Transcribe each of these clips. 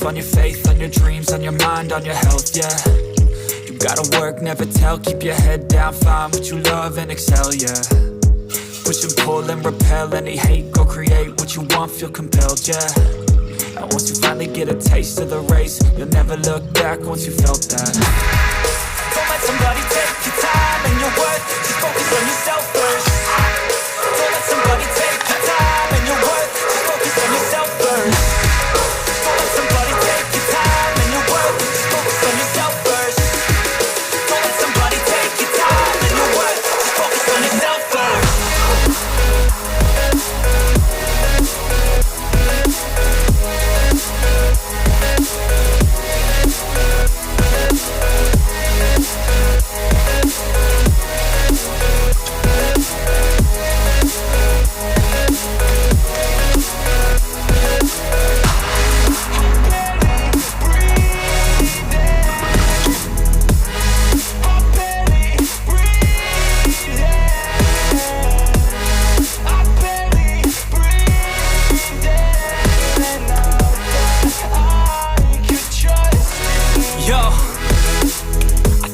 on your faith, on your dreams, on your mind, on your health, yeah. You gotta work, never tell, keep your head down, find what you love and excel, yeah. Push and pull and repel any hate, go create what you want, feel compelled, yeah. And once you finally get a taste of the race, you'll never look back once you felt that. Don't let somebody take your time and your worth, just focus on yourself first. Don't let somebody take your time and your worth, just focus on yourself first. Don't let somebody take your time and your worth, just focus on yourself first. Don't let somebody take your time and your worth, just focus on yourself first.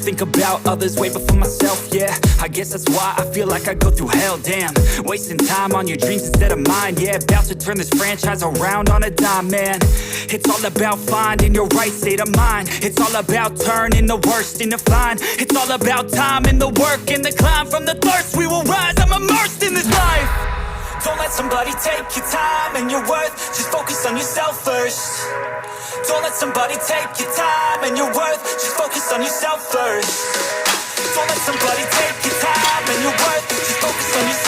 Think about others way before myself, yeah. I guess that's why I feel like I go through hell, damn. Wasting time on your dreams instead of mine, yeah. About to turn this franchise around on a dime, man. It's all about finding your right state of mind. It's all about turning the worst into fine. It's all about time and the work and the climb. From the thirst we will rise, I'm immersed in this life. Don't let somebody take your time and your worth, just focus on yourself first. Don't let somebody take your time and your worth, just focus on yourself first. Don't let somebody take your time and your worth, just focus on yourself.